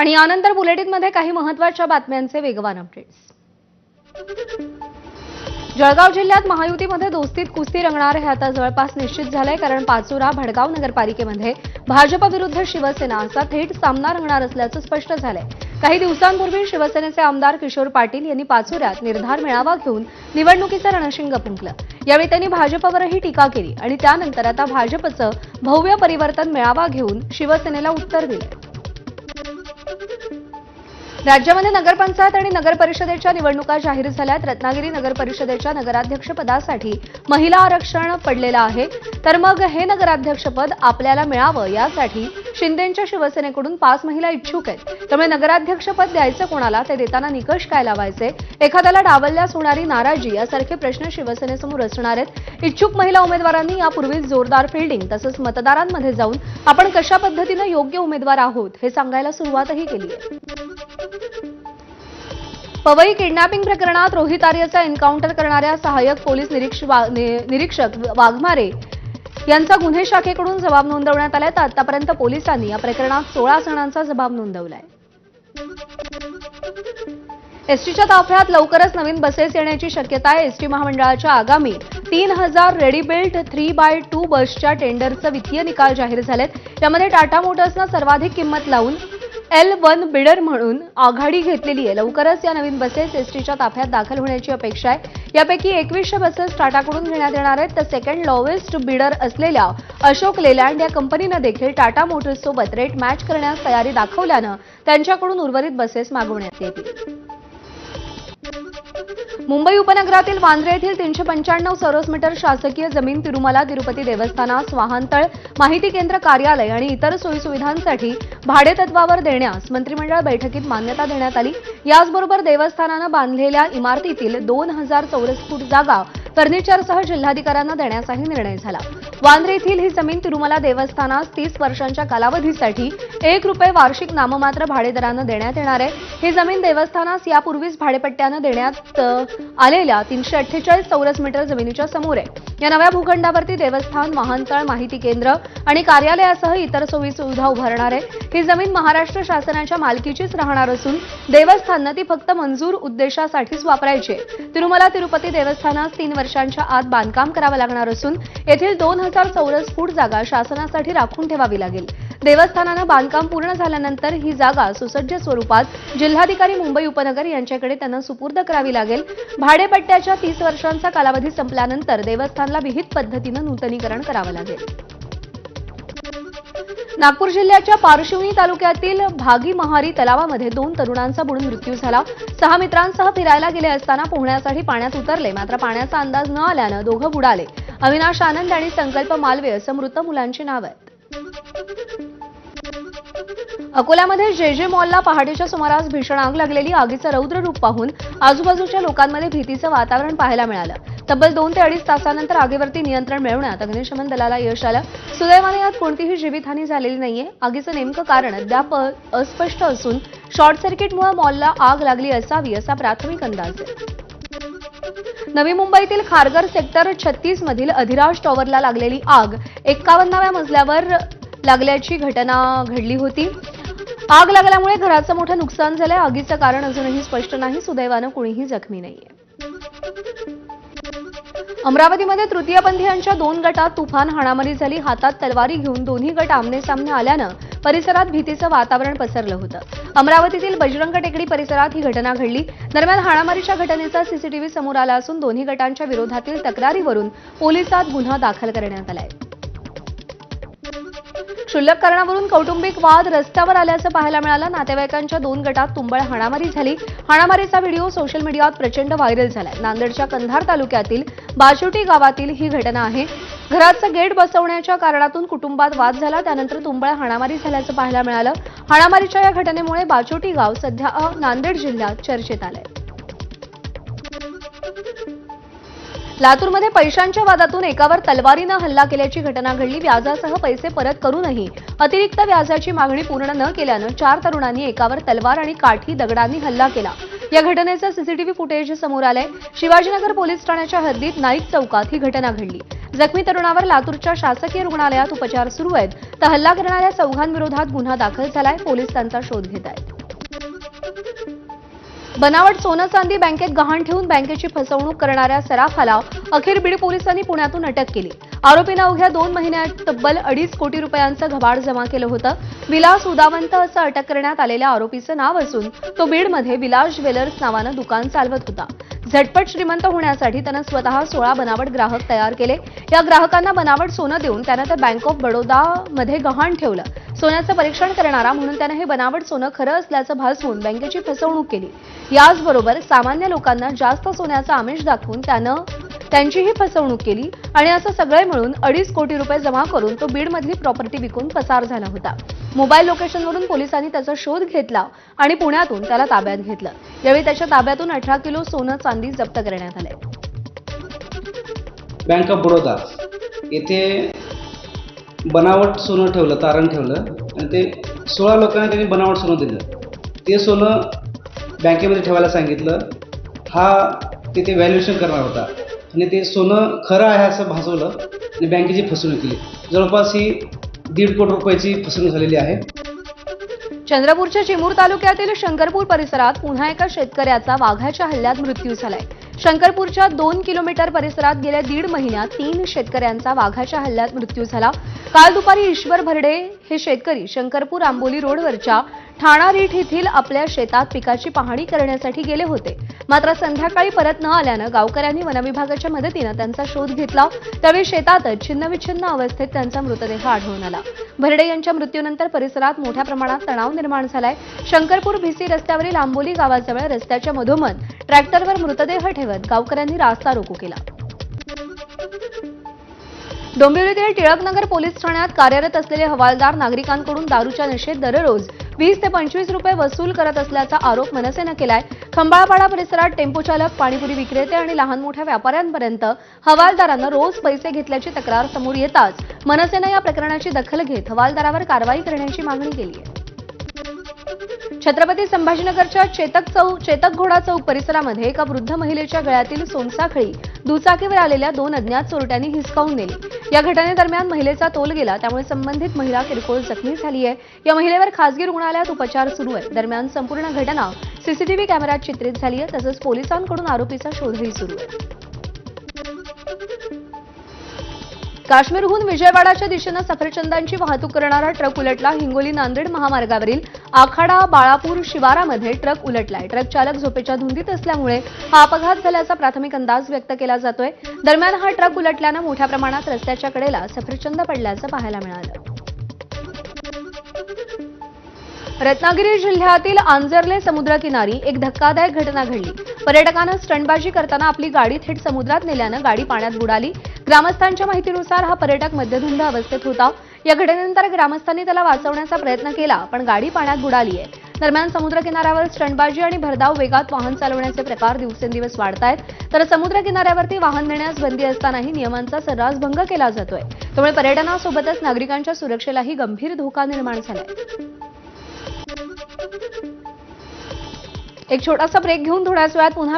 आणि यानंतर बुलेटिनमध्ये काही महत्त्वाच्या बातम्यांचे वेगवान अपडेट्स। जळगाव जिल्ह्यात महायुतीमध्ये दोस्तीत कुस्ती रंगणार हे आता जवळपास निश्चित झालंय, कारण पाचोरा भडगाव नगरपालिकेमध्ये भाजप विरुद्ध शिवसेना असा थेट सामना रंगणार असल्याचं स्पष्ट झालंय। काही दिवसांपूर्वी शिवसेनेचे आमदार किशोर पाटील यांनी पाचोऱ्यात निर्धार मेळावा घेऊन निवडणुकीचं रणशिंग फुंकलं। यावेळी त्यांनी भाजपवरही टीका केली आणि त्यानंतर आता भाजपचं भव्य परिवर्तन मेळावा घेऊन शिवसेनेला उत्तर दिलंय। राज्यामध्ये नगरपंचायत आणि नगरपरिषदेच्या निवडणुका जाहीर झाल्यात। रत्नागिरी नगरपरिषदेच्या नगराध्यक्षपदासाठी महिला आरक्षण पडलेलं आहे, तर मग हे नगराध्यक्षपद आपल्याला मिळावं यासाठी शिंदेंच्या शिवसेनेकडून 5 महिला इच्छुक आहेत। त्यामुळे नगराध्यक्षपद द्यायचं कोणाला, ते देताना निकष काय लावायचे, एखाद्याला डावलल्यास होणारी नाराजी यासारखे प्रश्न शिवसेनेसमोर असणार आहेत। इच्छुक महिला उमेदवारांनी यापूर्वीच जोरदार फिल्डिंग तसंच मतदारांमध्ये जाऊन आपण कशा पद्धतीने योग्य उमेदवार आहोत हे सांगायला सुरुवातही केली आहे। पवई किडनॅपिंग प्रकरणात रोहित आर्यचा एन्काउंटर करणाऱ्या सहाय्यक पोलीस निरीक्षक वाघमारे यांचा गुन्हे शाखेकडून जबाब नोंदवण्यात आलाय। तर आतापर्यंत पोलिसांनी या प्रकरणात 16 जणांचा जबाब नोंदवलाय। एसटीच्या ताफ्यात लवकरच नवीन बसेस येण्याची शक्यता आहे। एसटी महामंडळाच्या आगामी 3000 रेडी बिल्ट 3x2 बसच्या टेंडरचे वित्तीय निकाल जाहीर झालेत। यामध्ये टाटा मोटर्सनं सर्वाधिक किंमत लावून L1 बिडर म्हणून आघाडी घेतलेली आहे। लवकरच या नवीन बसेस एसटीच्या ताफ्यात दाखल होण्याची अपेक्षा आहे। यापैकी 2100 बसेस टाटाकडून घेण्यात येणार आहेत, तर सेकंड लॉवेस्ट बिडर असलेल्या अशोक लेलँड या कंपनीनं देखील टाटा मोटर्ससोबत रेट मॅच करण्यास तयारी दाखवल्यानं त्यांच्याकडून उर्वरित बसेस मागवण्यात येतील। मुंबई उपनगरातील वांद्रे येथील 395 चौरस मीटर शासकीय जमीन तिरुमला तिरुपती देवस्थानास वाहनतळ, माहिती केंद्र, कार्यालय आणि इतर सोयीसुविधांसाठी भाडेतत्वावर देण्यास मंत्रिमंडळ बैठकीत मान्यता देण्यात आली। याचबरोबर देवस्थानानं बांधलेल्या इमारतीतील 2000 चौरस फूट जागा फर्निचरसह जिल्हाधिकाऱ्यांना देण्याचाही निर्णय झाला। वांद्रे येथील ही जमीन तिरुमला देवस्थानास 30 वर्षांच्या कालावधीसाठी ₹1 वार्षिक नाममात्र भाडेदरानं देण्यात येणार आहे। ही जमीन देवस्थानास यापूर्वीच भाडेपट्ट्यानं देण्यात आलेल्या 348 चौरस मीटर जमिनीच्या समोर आहे। या नव्या भूखंडावरती देवस्थान, वाहनतळ, माहिती केंद्र आणि कार्यालयासह इतर सोयीसुविधा उभारणार आहे। ही जमीन महाराष्ट्र शासनाच्या मालकीचीच राहणार असून देवस्थाननं ती फक्त मंजूर उद्देशासाठीच वापरायची आहे। तिरुमला तिरुपती देवस्थानास 3 वर्षांच्या आत बांधकाम करावं लागणार असून येथील 2000 चौरस फूट जागा शासनासाठी राखून ठेवावी लागेल। देवस्थानानं बांधकाम पूर्ण झाल्यानंतर ही जागा सुसज्ज स्वरूपात जिल्हाधिकारी मुंबई उपनगर यांच्याकडे त्यांना सुपूर्द करावी लागेल। भाडेपट्ट्याच्या 30 वर्षांचा कालावधी संपल्यानंतर देवस्थानला विहित पद्धतीनं नूतनीकरण करावं लागेल। नागपूर जिल्ह्याच्या पारशिवनी तालुक्यातील भागी महारी तलावामध्ये 2 तरुणांचा बुडून मृत्यू झाला। 6 मित्रांसह फिरायला गेले असताना पोहण्यासाठी पाण्यात उतरले, मात्र पाण्याचा अंदाज न आल्यानं दोघं बुडाले। अविनाश आनंद आणि संकल्प मालवे असं मृत मुलांची नावं आहेत। अकोल्यामध्ये जे मॉलला पहाटेच्या सुमारास भीषण आग लागलेली। आगीचं रौद्र रूप पाहून आजूबाजूच्या लोकांमध्ये भीतीचं वातावरण पाहायला मिळालं। तब्बल 2 ते 2.5 तासानंतर आगीवरती नियंत्रण मिळवण्यात अग्निशमन दलाला यश आलं। सुदैवाने यात कोणतीही जीवितहानी झालेली नाहीये। आगीचं नेमकं कारण अद्याप अस्पष्ट असून शॉर्ट सर्किटमुळे मॉलला आग लागली असावी असा प्राथमिक अंदाज आहे। नवी मुंबईतील खारघर सेक्टर 36 मधील अधिराज टॉवरला लागलेली आग 51व्या मजल्यावर लागल्याची घटना घडली होती। आग लागल्यामुळे घराचं मोठं नुकसान झालंय। आगीचं कारण अजूनही स्पष्ट नाही। सुदैवानं कुणीही जखमी नाहीये। अमरावतीमध्ये तृतीयपंथीयांच्या 2 गटात तुफान हाणामारी झाली। हातात तलवारी घेऊन दोन्ही गट आमने-सामने आल्यानं परिसरात भीतीचं वातावरण पसरलं होतं। अमरावतीतील बजरंग टेकडी परिसरात ही घटना घडली। दरम्यान हाणामारीच्या घटनेचा सीसीटीव्ही समोर आला असून दोन्ही गटांच्या विरोधातील तक्रारीवरून पोलिसात गुन्हा दाखल करण्यात आलाय। क्षुल्लक कारणावरून कौटुंबिक वाद रस्त्यावर आल्याचं पाहायला मिळालं। नातेवाईकांच्या 2 गटात तुंबळ हाणामारी झाली। हाणामारीचा व्हिडिओ सोशल मीडियात प्रचंड व्हायरल झालाय। नांदेडच्या कंधार तालुक्यातील बाचोटी गावातील ही घटना आहे। घराचं गेट बसवण्याच्या कारणातून कुटुंबात वाद झाला, त्यानंतर तुंबळ हाणामारी झाल्याचं पाहायला मिळालं। हाणामारीच्या या घटनेमुळे बाचोटी गाव सध्या नांदेड जिल्ह्यात चर्चेत आलंय। लातूरमध्ये पैशांच्या वादातून एकावर तलवारीनं हल्ला केल्याची घटना घडली। व्याजासह पैसे परत करूनही अतिरिक्त व्याजाची मागणी पूर्ण न केल्यानं 4 तरुणांनी एकावर तलवार आणि काठी दगडांनी हल्ला केला। या घटनेचं सीसीटीव्ही फुटेज समोर आलंय। शिवाजीनगर पोलीस ठाण्याच्या हद्दीत नाईक चौकात ही घटना घडली। जखमी तरुणावर लातूरच्या शासकीय रुग्णालयात उपचार सुरू आहेत, तर हल्ला करणाऱ्या चौघांविरोधात गुन्हा दाखल झालाय। पोलीस त्यांचा शोध घेत आहेत। बनावट सोनं चांदी बँकेत गहाण ठेवून बँकेची फसवणूक करणाऱ्या सराफाला अखेर बीड पोलिसांनी पुण्यातून अटक केली. आरोपीनं अवघ्या 2 महिन्यात तब्बल 2.5 कोटी रुपयांचं घबाड जमा केलं होतं. विलास उदावंत असं अटक करण्यात आलेल्या आरोपीचं नाव असून तो बीडमध्ये विलास ज्वेलर्स नावानं दुकान चालवत होता. झटपट श्रीमंत होण्यासाठी त्यानं स्वतः 16 बनावट ग्राहक तयार केले. या ग्राहकांना बनावट सोनं देऊन त्यानं ते बँक ऑफ बडोदामध्ये गहाण ठेवलं. सोन्याचं परीक्षण करणारा म्हणून त्यानं हे बनावट सोनं खरं असल्याचं भासवून बँकेची फसवणूक केली. याचबरोबर सामान्य लोकांना जास्त सोन्याचं आमिष दाखवून त्यानं त्यांचीही फसवणूक केली आणि असं सगळे मिळून 2.5 कोटी रुपये जमा करून तो बीडमधली प्रॉपर्टी विकून पसार झाला होता. मोबाईल लोकेशनवरून पोलिसांनी त्याचा शोध घेतला आणि पुण्यातून त्याला ताब्यात घेतलं. यावेळी त्याच्या ताब्यातून 18 किलो सोनं चांदी जप्त करण्यात आले. बँक ऑफ बडोदा येथे बनावट सोनं ठेवलं, तारण ठेवलं आणि ते 16 लोकांना त्यांनी बनावट सोनं दिलं. ते सोनं बँकेमध्ये ठेवायला सांगितलं. हा तिथे व्हॅल्युएशन करणार होता आणि ते सोनं खरं आहे असं भासवलं आणि बँकेची फसवणूक केली. जवळपास ही 1.5 कोटी रुपयाची फसवणूक झालेली आहे. चंद्रपूरच्या चिमूर तालुक्यातील शंकरपूर परिसरात पुन्हा एका शेतकऱ्याचा वाघाच्या हल्ल्यात मृत्यू झालाय. शंकरपूरच्या 2 किलोमीटर परिसरात गेल्या 1.5 महिन्यात 3 शेतकऱ्यांचा वाघाच्या हल्ल्यात मृत्यू झाला. काल दुपारी ईश्वर भरडे हे शेतकरी शंकरपूर आंबोली रोडवरच्या ठाणा रीठ येथील आपल्या शेतात पिकाची पाहणी करण्यासाठी गेले होते. मात्र संध्याकाळी परत न आल्यानं गावकऱ्यांनी वनविभागाच्या मदतीनं त्यांचा शोध घेतला. त्यावेळी शेतातच छिन्नविछिन्न अवस्थेत त्यांचा मृतदेह आढळून आला. भरडे यांच्या मृत्यूनंतर परिसरात मोठ्या प्रमाणात तणाव निर्माण झालाय. शंकरपूर भिसी रस्त्यावरील आंबोली गावाजवळ रस्त्याच्या मधोमध ट्रॅक्टरवर मृतदेह ठेवत गावकऱ्यांनी रास्ता रोको केला. डोंबिवलीतील टिळकनगर पोलीस ठाण्यात कार्यरत असलेले हवालदार नागरिकांकडून दारूच्या नशेत दररोज 20 ते 25 रुपये वसूल करत असल्याचा आरोप मनसेनं केलाय. खंबाळपाडा परिसरात टेम्पो चालक, पाणीपुरी विक्रेते आणि लहान मोठ्या व्यापाऱ्यांपर्यंत हवालदारांना रोज पैसे घेतल्याची तक्रार समोर येताच मनसेनं या प्रकरणाची दखल घेत हवालदारावर कारवाई करण्याची मागणी केली आहे. छत्रपती संभाजीनगरच्या चेतक घोडा चौक परिसरामध्ये एका वृद्ध महिलेच्या गळ्यातील सोनसाखळी दुचाकीवर आलेल्या 2 अज्ञात चोरट्यांनी हिसकावून नेली. या घटनेदरम्यान महिलेचा तोल गेला, त्यामुळे संबंधित महिला किरकोळ जखमी झाली आहे. या महिलेवर खासगी रुग्णालयात उपचार सुरू आहे. दरम्यान संपूर्ण घटना सीसीटीव्ही कॅमेऱ्यात चित्रित झाली आहे. तसंच पोलिसांकडून आरोपीचा शोधही सुरू आहे. काश्मीरहून विजयवाडाच्या दिशेनं सफरचंदांची वाहतूक करणारा ट्रक उलटला. हिंगोली नांदेड महामार्गावरील आखाडा बाळापूर शिवारामध्ये ट्रक उलटलाय. ट्रक चालक झोपेच्या धुंदीत असल्यामुळे हा अपघात झाल्याचा प्राथमिक अंदाज व्यक्त केला जातोय. दरम्यान हा ट्रक उलटल्यानं मोठ्या प्रमाणात रस्त्याच्या कडेला सफरचंद पडल्याचं पाहायला मिळालं. रत्नागिरी जिल्ह्यातील आंजर्ले समुद्रकिनारी एक धक्कादायक घटना घडली. पर्यटकानं स्टंटबाजी करताना आपली गाडी थेट समुद्रात नेल्यानं गाडी पाण्यात बुडाली. ग्रामस्थांच्या माहितीनुसार हा पर्यटक मद्यधुंद अवस्थेत होता. या घटनेनंतर ग्रामस्थांनी त्याला वाचवण्याचा प्रयत्न केला, पण गाडी पाण्यात बुडाली आहे. दरम्यान समुद्रकिनाऱ्यावर स्टंटबाजी आणि भरधाव वेगात वाहन चालवण्याचे प्रकार दिवसेंदिवस वाढतायत. तर समुद्रकिनाऱ्यावरती वाहन नेण्यास बंदी असतानाही नियमांचा सर्रास भंग केला जातोय. त्यामुळे पर्यटनासोबतच नागरिकांच्या सुरक्षेलाही गंभीर धोका निर्माण झालाय. एक छोटासा ब्रेक घेऊन थोड्याच वेळात पुन्हा